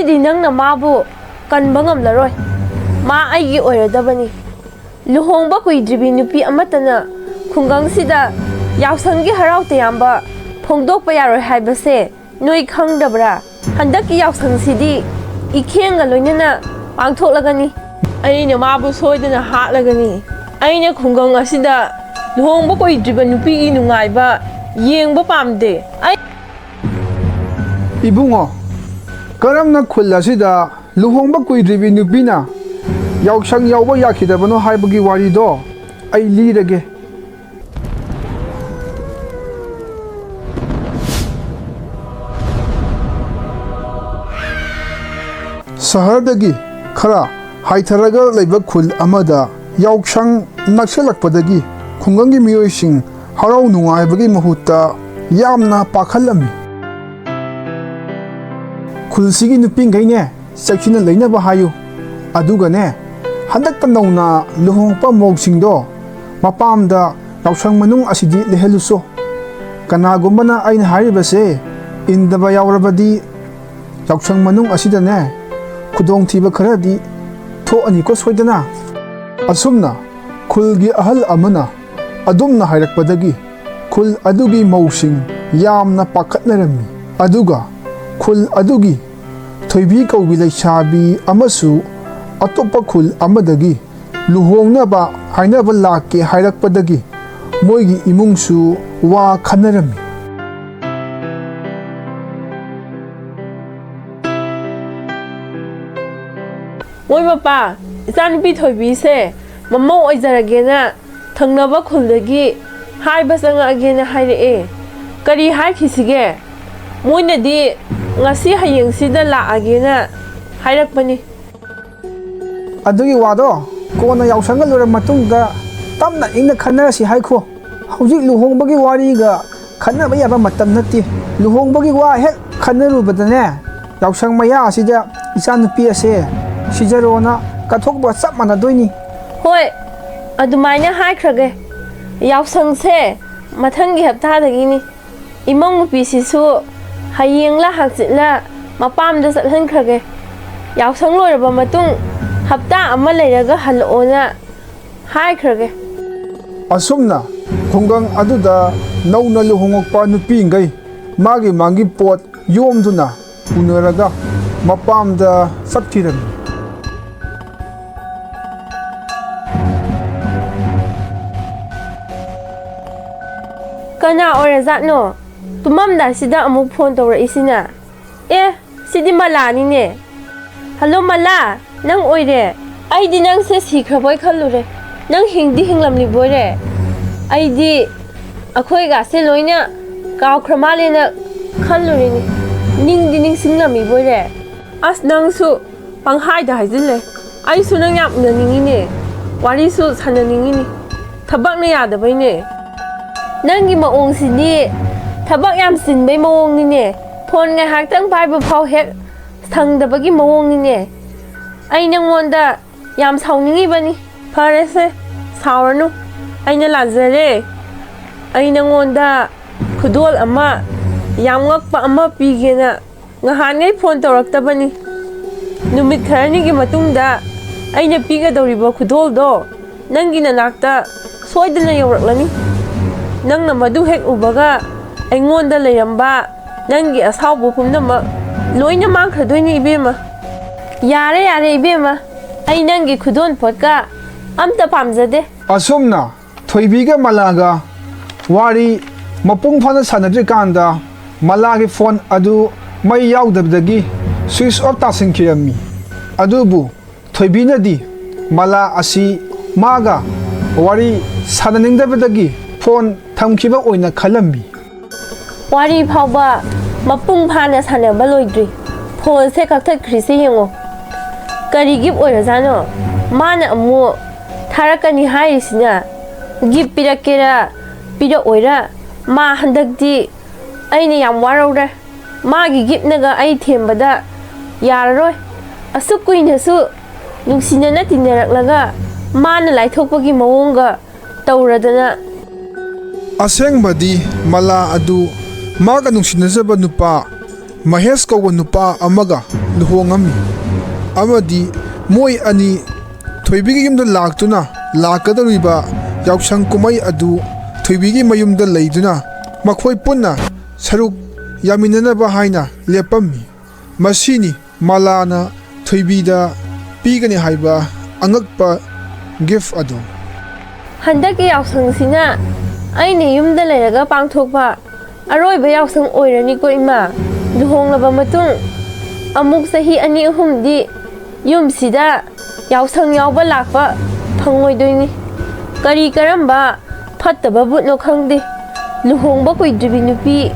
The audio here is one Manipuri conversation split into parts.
ꯗꯤ ꯅꯪꯅ ꯃꯥꯕꯨ ꯀꯟꯕ ꯉꯝꯂꯔꯣꯏ ꯃꯥ ꯑꯩꯒꯤ ꯑꯣꯏꯔꯗꯕꯅꯤ ꯂꯨꯍꯣꯡꯕ ꯀꯨꯏꯗ꯭ꯔꯤꯕꯤ ꯅꯨꯄꯤ ꯑꯃꯠꯇꯅ ꯈꯨꯡꯒꯪꯁꯤꯗ ꯌꯥꯎꯁꯪꯒꯤ ꯍꯔꯥꯎ ꯇꯌꯥꯝꯕ ꯐꯣꯡꯗꯣꯛꯄ ꯌꯥꯔꯣꯏ ꯍꯥꯏꯕꯁꯦ ꯅꯣꯏ ꯈꯪꯗꯕ꯭ꯔꯥ ꯍꯟꯗꯛꯀꯤ ꯌꯥꯎꯁꯪꯁꯤꯗꯤ 이케행가 로이나 앙톡라가니 아이네 마부 소이드나 하라가니 아이네 공강 아시다 루홍바 거이드리바 누피기 누가이바 이행바 팜데 아이 이붕어 그럼나 쿨라시다 루홍바 거이드리비 누피나 야옥상 야오바 야키다바노 하이버기 와리도 아이 리르게 सहरदगी खरा हाइथरगा लेबा खुल अमदा याउक्षंग नक्सलकपदगी खुंगंगी मियोइसिंग हराउ नुंगाइबगी महुत्ता यामना पाखलमी खुलसिगी नुपिंगैने सेक्शिना लेनबा हायु अदुगने हंदक्ता नौना लुहोंगपा मोगसिंगदो मपामदा याउक्षंग मनुंग असिदि लेहलुसो कनागुम्बना आइन हारिबसे इंदबा यावरबदी याउक्षंग मनुंग असिदने खुदोंग थीबा खरादी थोअनी को सोइदना असुमना खुलगी अहल अमना अदुमना हाइरकपदगी खुल अदुगी मौसिंग यामना पाखतनरमी अदुगा खुल अदुगी थोइबी कौबी लैसाबी अमसु अतोप्पा खुल अमदगी लुहोंगनबा हाइनबा लाके हाइरकपदगी मोइगी इमुंगसु वा खनरमी मोई मपा इचानुपी थोइबीसे ममौ ओइजरगेना थंगनबा खुलदगी हाइबा चंगागेना हाइरए करी हाइखिसिगे मोइनदी ngasi hayengsida laagena hairapani adugi wado kona yausanga lura matungda tamna ingna khanarasi haikho hojik luhongbagi wariga khanaba yaba matam natti luhongbagi wa hek khanarubadane yausang maya asida ichanupi ase sijarona kathokba chap manadoini hoi adumaina haikrage yausangse mathangi haptadagini imong nupi sisu hayengla haksitla mapamda chathankrage yausang loiraba matung hapta ama leiraga halona haikrage asumna khungang aduda nauna luhongokpa nupi ngai magi mangi pot yomduna unaraga mapamda chatkiram kana orazatno tumamda sida amuk phone tawra isina sidi malani ne hello mala nang oire aidi nang se sikhrabai khallure nang hingdi hinglamni boire aidi akhoi ga se loina kaw khramale na khallure ni ningdi ning singlami boire as nang su panghai da haizile ai su nang yap na ningi ne wari su sana ningi ni thabak na ya da bai ne nangi maong sini ꯊꯕꯛ ꯌꯥꯝ ꯆꯤꯟꯕꯩ ꯃꯑꯣꯡꯅꯤꯅꯦ ꯐꯣꯟ ꯉꯥꯏꯍꯥꯛꯇꯪ ꯄꯥꯏꯕ ꯐꯥꯎ ꯍꯦꯛ ꯁꯪꯗꯕꯒꯤ ꯃꯑꯣꯡꯅꯤꯅꯦ ꯑꯩ ꯅꯪꯉꯣꯟꯗ ꯌꯥꯝ ꯁꯥꯎꯅꯤꯡꯉꯤꯕꯅꯤ ꯐꯔꯦꯁꯦ ꯁꯥꯎꯔꯅꯨ ꯑꯩꯅ ꯂꯥꯟꯖꯔꯦ ꯑꯩ ꯅꯪꯉꯣꯟꯗ ꯈꯨꯗꯣꯜ ꯑꯃ ꯌꯥꯝ ꯉꯛꯄ ꯑꯃ ꯄꯤꯒꯦꯅ ꯉꯍꯥꯟꯉꯩ ꯐꯣꯟ ꯇꯧꯔꯛꯇꯕꯅꯤ ꯅꯨꯃꯤꯠ ꯈꯔꯅꯤꯒꯤ ꯃꯇꯨꯡꯗ ꯑꯩꯅ ꯄꯤꯒꯗꯧꯔꯤꯕ ꯈꯨꯗꯣꯜꯗꯣ ꯅꯪꯒꯤ ꯅꯅꯥꯛꯇ ꯁꯣꯏꯗꯅ ꯌꯧꯔꯛꯂꯅꯤ ꯅꯪꯅ ꯃꯗꯨ ꯍꯦꯛ ꯎꯕꯒ ꯑꯩꯉꯣꯟꯗ ꯂꯩꯔꯝꯕ ꯅꯪꯒꯤ ꯑꯁꯥꯎꯕ ꯄꯨꯝꯅꯃꯛ ꯂꯣꯏꯅ ꯃꯥꯡꯈ꯭ꯔꯗꯣꯏꯅꯤ ꯏꯕꯦꯝꯃ ꯌꯥꯔꯦ ꯌꯥꯔꯦ ꯏꯕꯦꯝꯃ ꯑꯩ ꯅꯪꯒꯤ ꯈꯨꯗꯣꯟ ꯄꯣꯠꯀ ꯑꯝꯇ ꯄꯥꯝꯖꯗꯦ ꯑꯁꯨꯝꯅ ꯊꯣꯏꯕꯤꯒ ꯃꯂꯥꯒ ꯋꯥꯔꯤ ꯃꯄꯨꯡ ꯐꯥꯅ ꯁꯥꯟꯅꯗ꯭ꯔꯤꯀꯥꯟꯗ ꯃꯂꯥꯒꯤ ꯐꯣꯟ ꯑꯗꯨ ꯃꯩ ꯌꯥꯎꯗꯕꯗꯒꯤ ꯁ꯭ꯋꯤꯆ ꯑꯣꯐ ꯇꯥꯁꯤꯟꯈꯤꯔꯝꯃꯤ ꯑꯗꯨꯕꯨ ꯊꯣꯏꯕꯤꯅꯗꯤ ꯃꯂꯥ ꯑꯁꯤ ꯃꯥꯒ ꯋꯥꯔꯤ ꯁꯥꯟꯅꯅꯤꯡꯗꯕꯗꯒꯤ ꯐꯣꯟ ꯊꯝꯈꯤꯕ ꯑꯣꯏꯅ ꯈꯜꯂꯝꯃꯤ ꯋꯥꯔꯤ ꯐꯥꯎꯕ ꯃꯄꯨꯡ ꯐꯥꯅ ꯁꯥꯟꯅꯕ ꯂꯣꯏꯗ꯭ꯔꯤ ꯐꯣꯟꯁꯦ ꯀꯛꯊꯠꯈ꯭ꯔꯤꯁꯦ ꯌꯦꯡꯉꯣ ꯀꯔꯤ ꯒꯤꯐ ꯑꯣꯏꯔꯖꯥꯅꯣ ꯃꯥꯅ ꯑꯃꯨꯛ ꯊꯥꯔꯛꯀꯅꯤ ꯍꯥꯏꯔꯤꯁꯤꯅ ꯒꯤꯐ ꯄꯤꯔꯛꯀꯦꯔꯥ ꯄꯤꯔꯛꯑꯣꯏꯔꯥ ꯃꯥ ꯍꯟꯗꯛꯇꯤ ꯑꯩꯅ ꯌꯥꯝ ꯋꯥꯔꯧꯔꯦ ꯃꯥꯒꯤ ꯒꯤꯐꯅꯒ ꯑꯩ ꯊꯦꯝꯕꯗ ꯌꯥꯔꯔꯣꯏ ꯑꯁꯨꯛ ꯀꯨꯏꯅꯁꯨ ꯅꯨꯡꯁꯤꯅꯅ ꯇꯤꯟꯅꯔꯛꯂꯒ ꯃꯥꯅ ꯂꯥꯏꯊꯣꯛꯄꯒꯤ ꯃꯑꯣꯡꯒ ꯇꯧꯔꯗꯅ ꯑꯁꯦꯡꯕꯗꯤ ꯃꯂꯥ ꯑꯗꯨ ꯃꯥꯒ ꯅꯨꯡꯁꯤꯅꯖꯕ ꯅꯨꯄꯥ ꯃꯍꯦꯁ ꯀꯧꯕ ꯅꯨꯄꯥ ꯑꯃꯒ luhongami amadi moi ani thoibigi yumda laktuna lakadariba yausang kumai adu thoibigi mayumda leiduna makhoi punna saruk yaminanaba haina lepammi masini malana thoibida pigani haiba angakpa gift adu Handaki yausangsina aine yumda leiraga pangthokpa aroiba yausang oirani ko ima luhonglaba matung amuk sahi ani ahumdi yumsida yausang yauba lakpa phangoidoini kari karamba phattaba butno khangde luhongba koidribi nupi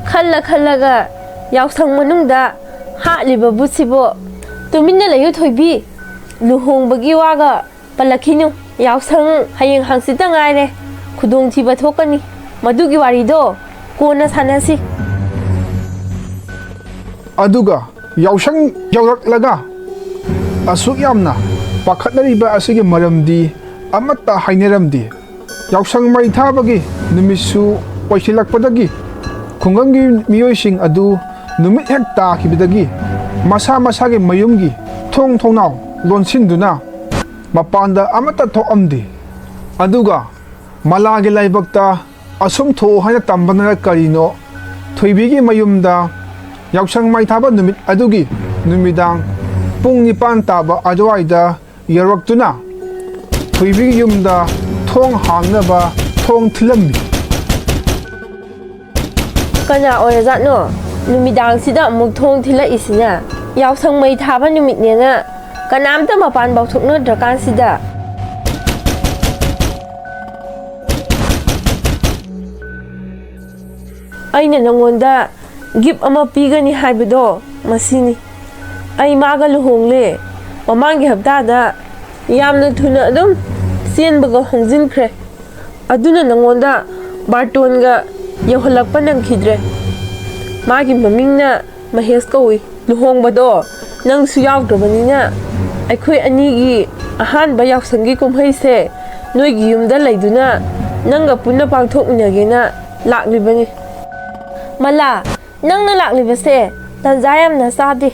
khalla yausang manungda hatliba butsibo tuminna layu thoibi luhongbagi waga palakhinu yausang hayeng hangsita ngaire khudong thiba thokani madugi warido kona sanasi aduga yausang yauraklaga asuk yamna pakhatnariba asigi maramdi amatta haineramdi yausang mai thabagi numisu oisilakpadagi khungangi miyoising adu numit hek takhibidagi masa masagi mayumgi thong thongnau lonsinduna mapanda amatta thoamdi aduga malagi laibakta asum tho haina tambana karino thoibigi mayumda yausang mai thaba numit adugi numidang pung nipan taba adwaida yarwaktuna thoibigi yumda thong hangnaba thong thilammi kana orazatno numidang sida amuk thong thila isina yausang mai thaba numitnena kanamta mapan bauthokno drakan sida aina nangonda gift ama pigani haibado masini ai maga luhongle mamangi haptada yamna thuna adum senbaga hongjinkre aduna nangonda bartonga yauhalakpa nangkhidre magi mamingna mahesh kawi luhongbado nangsu yaudrobanina aikhoi anigi ahanba yausangi kumhaise noigi yumda leiduna nanga punna pangthokminagena laklibani mala nangna laklibase tanjayamna sadi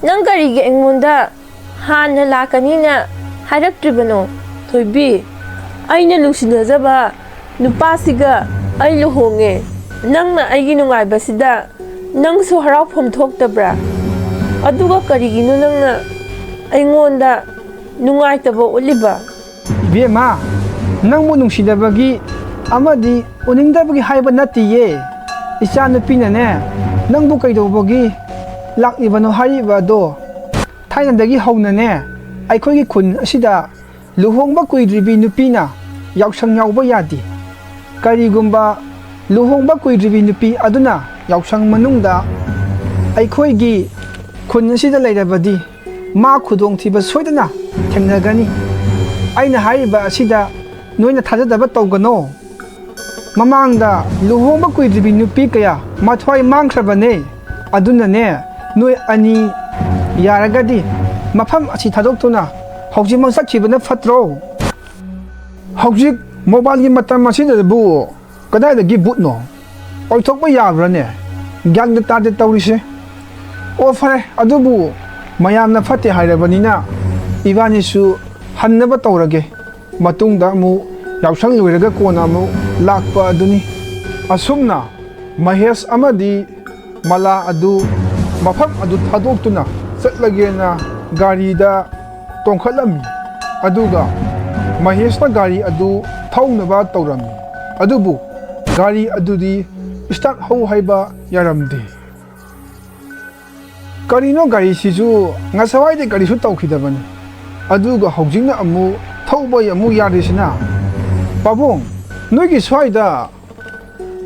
nang karigi engmonda hanna lakanina haraktribano thoibi aina nungsinajaba nupasiga ai luhonge nangna aigi nungaibasida nangsu haraufam thoktabra aduga karigino nangna aingonda nungaitaba uliba ibema nangmu nungsidabagi amadi uningdabagi haiba natiye icha nupinane nangbu kaidobagi laklibano hariba do thainadagi hounane aikhogi khun asida luhongba kuidribi nupina yausang yauba yadi karigumba luhongba kuidribi nupi aduna yausang manungda aikhoigi khun asida leirabadi ma khudong thiba soidana themnagani aina hariba asida noina thajadaba tawgano mamangda luhongba kuidribi nupi kaya mathwai mangkhrabane aduna ne noi ani yaragadi mafam asi thadoktuna hojik mangsakkhibana fatro hojik mobile gi matam asida bu kadai da gi butno oithokba yabrane gyang da tade tawrise o fare adubu mayamna fatte hairabanina ibani su hannaba tawrage matungda mu yausang loiraga kona mu lakpa aduni asumna mahesh amadi mala adu mafam adu thadoktuna chatlagena gari da tongkhalami aduga maheshna gari adu thaunaba tawrami adubu gari adudi start hau haiba yaramde karino gari sisu ngasawai de gari su tawkhidabani aduga hojingna amu thauba amu yarisina babung noigi swaida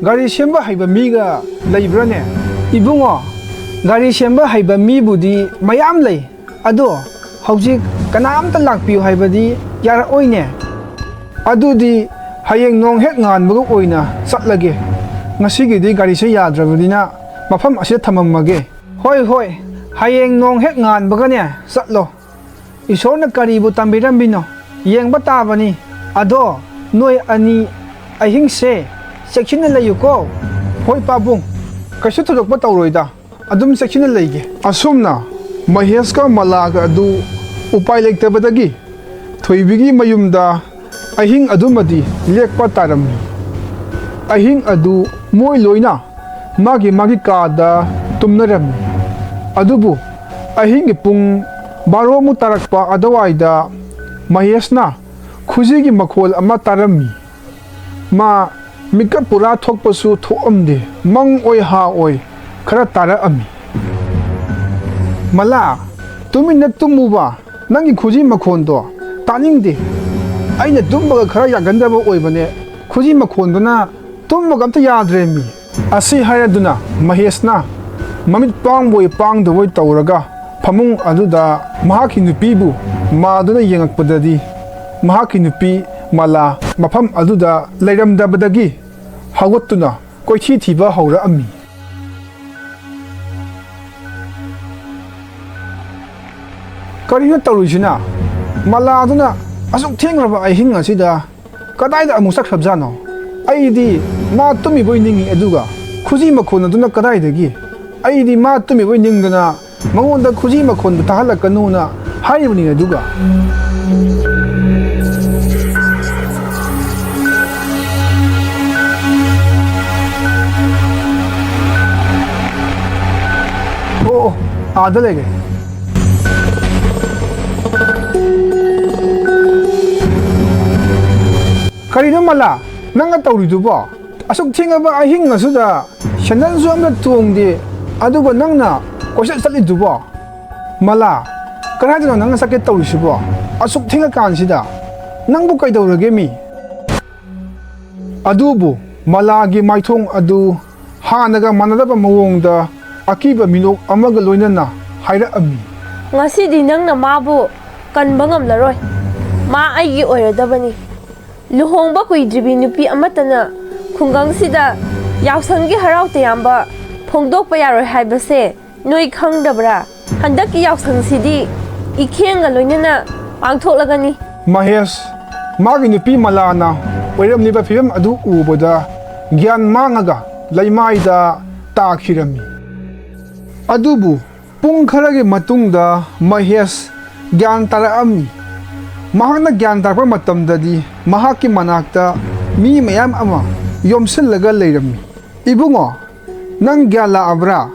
gari semba haiba miga leibrane ibungo gari semba haiba mi budi mayam lei ado hojik kanamta lakpiu haibadi yara oine adudi hayeng nong hek ngan bugu oina chatlage ngasigi di gari se yadrabadina mafam ase thamamage hoi hayeng nong hek ngan bagane chatlo isorna karibu tambirambino yengba tabani ado noi ani ahingse section layuko hoi pabung kasu thudokba tawroida adum section leige asumna ꯃꯍꯦꯁꯀ ꯃꯂꯥꯒ ꯑꯗꯨ ꯎꯄꯥꯏ ꯂꯩꯇꯕꯗꯒꯤ ꯊꯣꯏꯕꯤꯒꯤ ꯃꯌꯨꯝꯗ ꯑꯍꯤꯡ ꯑꯗꯨꯃꯗꯤ ꯂꯦꯛꯄ ꯇꯥꯔꯝꯃꯤ꯫ ꯑꯍꯤꯡ ꯑꯗꯨ ꯃꯣꯏ ꯂꯣꯏꯅ ꯃꯥꯒꯤ ꯀꯥꯗ ꯇꯨꯝꯅꯔꯝꯃꯤ꯫ ꯑꯗꯨꯕꯨ ꯑꯍꯤꯡꯒꯤ ꯄꯨꯡ 12 ꯇꯥꯔꯛꯄ ꯑꯗꯨꯋꯥꯏꯗ ꯃꯍꯦꯁꯅ ꯈꯨꯖꯤꯒꯤ ꯃꯈꯣꯜ ꯑꯃ ꯇꯥꯔꯝꯃꯤ꯫ ꯃꯥ ꯃꯤꯀꯞ ꯄꯨꯔꯥ ꯊꯣꯛꯄꯁꯨ ꯊꯣꯛꯑꯝꯗꯦ, ꯃꯪ ꯑꯣꯏ ꯍꯥ ꯑꯣꯏ ꯈꯔ ꯇꯥꯔꯛꯑꯝꯃꯤ꯫ ꯃꯂꯥ, ꯇꯨꯃꯤꯟꯅ ꯇꯨꯝꯃꯨꯕ, ꯅꯪꯒꯤ ꯈꯨꯖꯤ ꯃꯈꯣꯟꯗꯣ ꯇꯥꯅꯤꯡꯗꯦ꯫ ꯑꯩꯅ ꯇꯨꯝꯕꯒ ꯈꯔ ꯌꯥꯒꯟꯗꯕ ꯑꯣꯏꯕꯅꯦ, ꯈꯨꯖꯤ ꯃꯈꯣꯟꯗꯨꯅ ꯇꯨꯝꯕꯒ ꯑꯝꯇ ꯌꯥꯗ꯭ꯔꯦꯃꯤ꯫ ꯑꯁꯤ ꯍꯥꯏꯔꯗꯨꯅ ꯃꯍꯦꯁꯅ ꯃꯃꯤꯠ ꯄꯥꯡꯕꯣꯏ ꯄꯥꯡꯗꯕꯣꯏ ꯇꯧꯔꯒ ꯐꯃꯨꯡ ꯑꯗꯨꯗ ꯃꯍꯥꯛꯀꯤ ꯅꯨꯄꯤꯕꯨ ꯃꯥꯗꯨꯅ ꯌꯦꯡꯉꯛꯄꯗꯗꯤ ꯃꯍꯥꯛꯀꯤ ꯅꯨꯄꯤ ꯃꯂꯥ ꯃꯐꯝ ꯑꯗꯨꯗ ꯂꯩꯔꯝꯗꯕꯗꯒꯤ ꯍꯧꯒꯠꯇꯨꯅ ꯀꯣꯏꯊꯤ ꯊꯤꯕ ꯍꯧꯔꯛꯑꯝꯃꯤ꯫ ꯀꯔꯤꯅꯣ ꯇꯧꯔꯤꯁꯤꯅ? ꯃꯂꯥꯗꯨꯅ ꯑꯁꯨꯛ ꯊꯦꯡꯂꯕ ꯑꯍꯤꯡ ꯑꯁꯤꯗ ꯀꯗꯥꯏꯗ ꯑꯃꯨꯛ ꯆꯠꯈ꯭ꯔꯕꯖꯥꯠꯅꯣ? ꯑꯩꯗꯤ ꯃꯥ ꯇꯨꯝꯃꯤꯕꯣꯏ ꯅꯤꯡꯉꯤ, ꯑꯗꯨꯒ ꯈꯨꯖꯤ ꯃꯈꯣꯟ ꯑꯗꯨꯅ ꯀꯗꯥꯏꯗꯒꯤ? ꯑꯩꯗꯤ ꯃꯥ ꯇꯨꯝꯃꯤꯕꯣꯏ ꯅꯤꯡꯗꯅ ꯃꯉꯣꯟꯗ ꯈꯨꯖꯤ ꯃꯈꯣꯟꯗꯨ ꯇꯥꯍꯜꯂꯛꯀꯅꯨꯅ ꯍꯥꯏꯔꯤꯕꯅꯤ, ꯑꯗꯨꯒ ꯑꯣ ꯑꯥꯗ ꯂꯩꯔꯦ꯫ ꯀꯔꯤꯅꯣ ꯃꯂꯥ, ꯅꯪꯅ ꯇꯧꯔꯤꯗꯨꯕꯣ? ꯑꯁꯨꯛ ꯊꯦꯡꯉꯕ ꯑꯍꯤꯡ ꯑꯁꯤꯗ ꯁꯦꯟꯗꯜꯁꯨ ꯑꯝꯇ ꯇꯣꯡꯗꯦ, ꯑꯗꯨꯒ ꯅꯪꯅ ꯀꯣꯏꯆꯠ ꯆꯠꯂꯤꯗꯨꯕꯣ? ꯃꯂꯥ, ꯀꯗꯥꯏꯗꯅꯣ ꯅꯪꯅ ꯆꯠꯀꯦ ꯇꯧꯔꯤꯁꯤꯕꯣ? ꯑꯁꯨꯛ ꯊꯦꯡꯉꯀꯥꯟꯁꯤꯗ ꯅꯪꯕꯨ ꯀꯩꯗꯧꯔꯒꯦ ꯃꯤ? ꯑꯗꯨꯕꯨ ꯃꯂꯥꯒꯤ ꯃꯥꯏꯊꯣꯡ ꯑꯗꯨ ꯍꯥꯟꯅꯒ ꯃꯥꯟꯅꯗꯕ ꯃꯑꯣꯡꯗ ꯑꯀꯤꯕ ꯃꯤꯅꯣꯛ ꯑꯃꯒ ꯂꯣꯏꯅꯅ ꯍꯥꯏꯔꯛꯑꯝꯃꯤ꯫ ꯉꯁꯤꯗꯤ ꯅꯪꯅ ꯃꯥꯕꯨ ꯀꯟꯕ ꯉꯝꯂꯔꯣꯏ꯫ ꯃꯥ ꯑꯩꯒꯤ ꯑꯣꯏꯔꯗꯕꯅꯤ꯫ ꯂꯨꯍꯣꯡꯕ ꯀꯨꯏꯗ꯭ꯔꯤꯕꯤ ꯅꯨꯄꯤ ꯑꯃꯠꯇꯅ ꯈꯨꯡꯒꯪꯁꯤꯗ ꯌꯥꯎꯁꯪꯒꯤ ꯍꯔꯥꯎ ꯇꯌꯥꯝꯕ ꯐꯣꯡꯗꯣꯛꯄ ꯌꯥꯔꯣꯏ ꯍꯥꯏꯕꯁꯦ ꯅꯣꯏ ꯈꯪꯗꯕ꯭ꯔꯥ? ꯍꯟꯗꯛꯀꯤ ꯌꯥꯎꯁꯪꯁꯤꯗꯤ ꯏꯈꯦꯡꯒ ꯂꯣꯏꯅꯅ ꯄꯥꯡꯊꯣꯛꯂꯒꯅꯤ꯫ ꯃꯍꯦꯁ ꯃꯥꯒꯤ ꯅꯨꯄꯤ ꯃꯂꯥꯅ ꯑꯣꯏꯔꯝꯂꯤꯕ ꯐꯤꯕꯝ ꯑꯗꯨ ꯎꯕꯗ ꯒ꯭ꯌꯥꯟ ꯃꯥꯡꯉꯒ ꯂꯩꯃꯥꯏꯗ ꯇꯥꯈꯤꯔꯝꯃꯤ꯫ ꯑꯗꯨꯕꯨ ꯄꯨꯡ ꯈꯔꯒꯤ ꯃꯇꯨꯡꯗ ꯃꯍꯦꯁ ꯒ꯭ꯌꯥꯟ ꯇꯥꯔꯛꯑꯝꯃꯤ꯫ ꯃꯍꯥꯛꯅ ꯒ꯭ꯌꯥꯟ ꯇꯥꯔꯛꯄ ꯃꯇꯝꯗꯗꯤ ꯃꯍꯥꯛꯀꯤ ꯃꯅꯥꯛꯇ ꯃꯤ ꯃꯌꯥꯝ ꯑꯃ ꯌꯣꯝꯁꯤꯜꯂꯒ ꯂꯩꯔꯝꯃꯤ꯫ ꯏꯕꯨꯡꯉꯣ, ꯅꯪ ꯒ꯭ꯌꯥꯟ ꯂꯥꯛꯑꯕ꯭ꯔꯥ?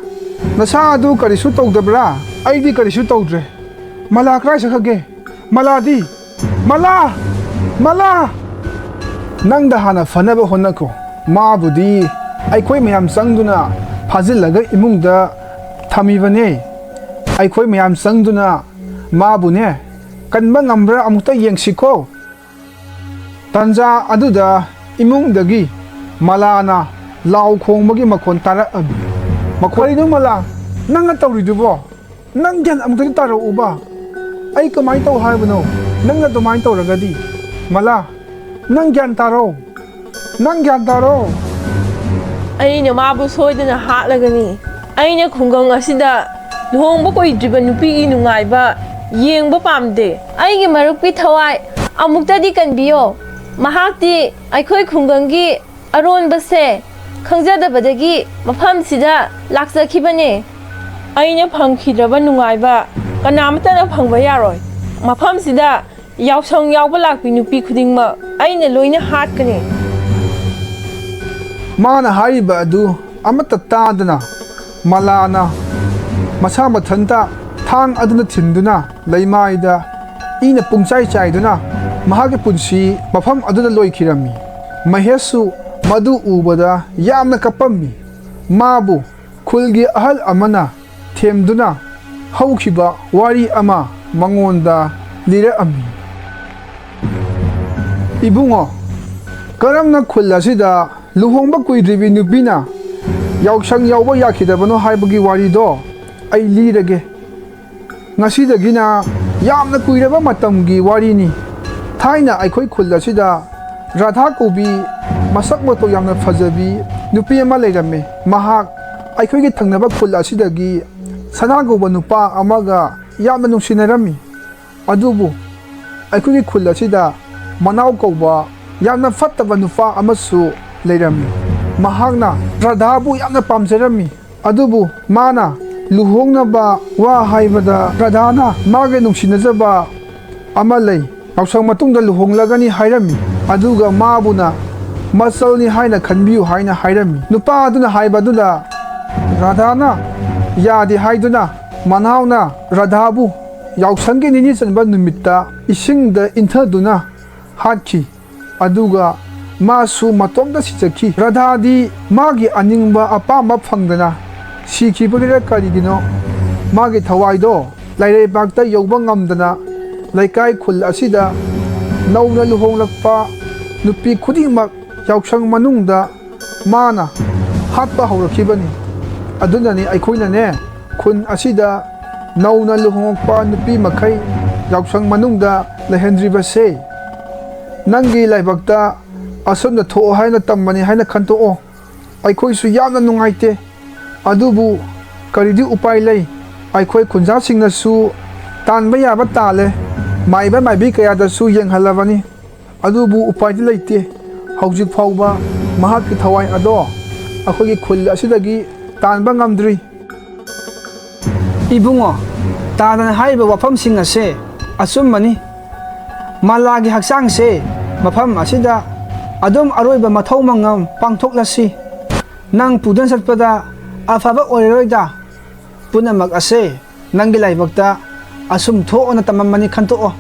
ꯅꯁꯥ ꯑꯗꯨ ꯀꯔꯤꯁꯨ ꯇꯧꯗꯕ꯭ꯔꯥ? ꯑꯩꯗꯤ ꯀꯔꯤꯁꯨ ꯇꯧꯗ꯭ꯔꯦ꯫ ꯃꯂꯥ ꯀꯗꯥꯏ ꯆꯠꯈ꯭ꯔꯒꯦ? ꯃꯂꯥꯗꯤ? ꯃꯂꯥ! ꯃꯂꯥ! ꯅꯪꯗ ꯍꯥꯟꯅ ꯐꯅꯕ ꯍꯣꯠꯅꯈꯣ꯫ ꯃꯥꯕꯨꯗꯤ ꯑꯩꯈꯣꯏ ꯃꯌꯥꯝ ꯆꯪꯗꯨꯅ ꯐꯥꯖꯤꯜꯂꯒ ꯏꯃꯨꯡꯗ ꯊꯝꯃꯤꯕꯅꯦ꯫ ꯑꯩꯈꯣꯏ ꯃꯌꯥꯝ ꯆꯪꯗꯨꯅ ꯃꯥꯕꯨꯅꯦ ꯀꯟꯕ ꯉꯝꯕ꯭ꯔꯥ ꯑꯃꯨꯛꯇ ꯌꯦꯡꯁꯤꯀꯣ꯫ ꯇꯟꯖꯥ ꯑꯗꯨꯗ ꯏꯃꯨꯡꯗꯒꯤ ꯃꯂꯥꯅ ꯂꯥꯎ ꯈꯣꯡꯕꯒꯤ ꯃꯈꯣꯟ ꯇꯥꯔꯛꯑꯝꯃꯤ꯫ ꯀꯔꯤꯅꯣ ꯃꯂꯥ, ꯅꯪꯅ ꯇꯧꯔꯤꯗꯨꯕꯣ? ꯅꯪ ꯒ꯭ꯌꯥꯟ ꯑꯃꯨꯛꯇꯗꯤ ꯇꯥꯔꯛꯎꯕ꯫ ꯑꯩ ꯀꯃꯥꯏꯅ ꯇꯧ ꯍꯥꯏꯕꯅꯣ? ꯅꯪꯅ ꯑꯗꯨꯃꯥꯏꯅ ꯇꯧꯔꯒꯗꯤ? ꯃꯂꯥ, ꯅꯪ ꯒ꯭ꯌꯥꯟ ꯇꯥꯔꯣ, ꯅꯪ ꯒ꯭ꯌꯥꯟ ꯇꯥꯔꯣ꯫ ꯑꯩꯅ ꯃꯥꯕꯨ ꯁꯣꯏꯗꯅ ꯍꯥꯠꯂꯒꯅꯤ꯫ ꯑꯩꯅ ꯈꯨꯡꯒꯪ ꯑꯁꯤꯗ ꯂꯨꯍꯣꯡꯕ ꯀꯨꯏꯗ꯭ꯔꯤꯕ ꯅꯨꯄꯤꯒꯤ ꯅꯨꯡꯉꯥꯏꯕ ꯌꯦꯡꯕ ꯄꯥꯝꯗꯦ꯫ ꯑꯩꯒꯤ ꯃꯔꯨꯞꯀꯤ ꯊꯋꯥꯏ ꯑꯃꯨꯛꯇꯗꯤ ꯀꯟꯕꯤꯌꯣ꯫ ꯃꯍꯥꯛꯇꯤ ꯑꯩꯈꯣꯏ ꯈꯨꯡꯒꯪꯒꯤ ꯑꯔꯣꯟꯕꯁꯦ ꯈꯪꯖꯗꯕꯗꯒꯤ ꯃꯐꯝꯁꯤꯗ ꯂꯥꯛꯆꯈꯤꯕꯅꯦ꯫ ꯑꯩꯅ ꯐꯪꯈꯤꯗ꯭ꯔꯕ ꯅꯨꯡꯉꯥꯏꯕ ꯀꯅꯥꯃꯠꯇꯅ ꯐꯪꯕ ꯌꯥꯔꯣꯏ꯫ ꯃꯐꯝꯁꯤꯗ ꯌꯥꯎꯁꯪ ꯌꯥꯎꯕ ꯂꯥꯛꯄꯤ ꯅꯨꯄꯤ ꯈꯨꯗꯤꯡꯃꯛ ꯑꯩꯅ ꯂꯣꯏꯅ ꯍꯥꯠꯀꯅꯤ꯫ ꯃꯥꯅ ꯍꯥꯏꯔꯤꯕ ꯑꯗꯨ ꯑꯃꯠꯇ ꯇꯥꯗꯅ ꯃꯂꯥꯅ ꯃꯁꯥ ꯃꯊꯟꯇ ꯊꯥꯡ ꯑꯗꯨꯅ ꯊꯤꯟꯗꯨꯅ ꯂꯩꯃꯥꯏꯗ ꯏꯅ ꯄꯨꯡꯆꯥꯏ ꯆꯥꯏꯗꯨꯅ ꯃꯍꯥꯛꯀꯤ ꯄꯨꯟꯁꯤ ꯃꯐꯝ ꯑꯗꯨꯗ ꯂꯣꯏꯈꯤꯔꯝꯃꯤ꯫ ꯃꯍꯦꯁꯁꯨ ꯃꯗꯨ ꯎꯕꯗ ꯌꯥꯝꯅ ꯀꯞꯄꯝꯃꯤ꯫ ꯃꯥꯕꯨ ꯈꯨꯜꯒꯤ ꯑꯍꯜ ꯑꯃꯅ ꯊꯦꯝꯗꯨꯅ ꯍꯧꯈꯤꯕ ꯋꯥꯔꯤ ꯑꯃ ꯃꯉꯣꯟꯗ ꯂꯤꯔꯛꯑꯝꯃꯤ꯫ ꯏꯕꯨꯡꯉꯣ, ꯀꯔꯝꯅ ꯈꯨꯜ ꯑꯁꯤꯗ ꯂꯨꯍꯣꯡꯕ ꯀꯨꯏꯗ꯭ꯔꯤꯕꯤ ꯅꯨꯄꯤꯅ ꯌꯥꯎꯁꯪ ꯌꯥꯎꯕ ꯌꯥꯈꯤꯗꯕꯅꯣ ꯍꯥꯏꯕꯒꯤ ꯋꯥꯔꯤꯗꯣ ꯑꯩ ꯂꯤꯔꯒꯦ꯫ ꯉꯁꯤꯗꯒꯤꯅ ꯌꯥꯝꯅ ꯀꯨꯏꯔꯕ ꯃꯇꯝꯒꯤ ꯋꯥꯔꯤꯅꯤ꯫ ꯊꯥꯏꯅ ꯑꯩꯈꯣই ꯈꯨꯜ ꯑꯁꯤꯗ ꯔꯥꯙꯥ ꯀꯧꯕꯤ ꯃꯁꯛ ꯃꯇꯧ ꯌꯥꯝꯅ ꯐꯖꯕꯤ ꯅꯨꯄꯤ ꯑꯃ ꯂꯩꯔꯝꯃꯤ꯫ ꯃꯍꯥꯛ ꯑꯩꯈꯣꯏꯒꯤ ꯊꯪꯅꯕ ꯈꯨꯜ ꯑꯁꯤꯗꯒꯤ ꯁꯅꯥ ꯀꯧꯕ ꯅꯨꯄꯥ ꯑꯃꯒ ꯌꯥꯝꯅ ꯅꯨꯡꯁꯤꯅꯔꯝꯃꯤ꯫ ꯑꯗꯨꯕꯨ ꯑꯩꯈꯣꯏꯒꯤ ꯈꯨꯜ ꯑꯁꯤꯗ ꯃꯅꯥꯎ ꯀꯧꯕ ꯌꯥꯝꯅ ꯐꯠꯇꯕ ꯅꯨꯄꯥ ꯑꯃꯁꯨ ꯂꯩꯔꯝꯃꯤ꯫ ꯃꯍꯥꯛꯅ ꯔꯥꯙꯥꯕꯨ ꯌꯥꯝꯅ ꯄꯥꯝꯖꯔꯝꯃꯤ꯫ ꯑꯗꯨꯕꯨ ꯃꯥꯅ luhongnaba wa haibada radhana mage nungsinajaba ama lei yausang matungda luhonglagani hairami aduga mabuna masalni haina khanbiu haina hairami nupa aduna haibaduna radhana yadi haiduna manawna radhabu yausangge nini chanba numitta isingda inthaduna hatki aduga masu matomda sichaki radhadi magi aningba apamba phangdana sikibagira karigino magi thawaido laire bakta yoba ngamdana laikai khul asida nauna luhonglakpa nupi khudingmak yausang manungda mana hatpa haurakibani adunani aikhoinane khun asida nauna luhongpa nupi makhai yausang manungda lehendribase nangi laibakta asomna tho haina tammani haina khanto aikhoisu yamna nungaite adubu karidi upai lei aikhoi khunja singnasu tanba yaba tale maiba maibi kaya da su yenghalabani adubu upai di leite haujik phauba mahakki thawai ado akhogi khul asidagi tanba ngamdri ibungo tadan haiba wafam sing ase asumani malagi haksang se mafam asida adum aroiba mathau mangam pangthoklasi nang pudan satpada afaba oiroida punamak ase nangi laibakta asum tho ona tamamani khanto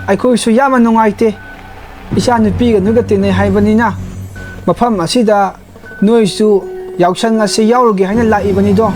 aikhoi su yama nungaite isa nupiga nugatine haibanina mafam asida noisu yausang ase yaurugi haina laibani do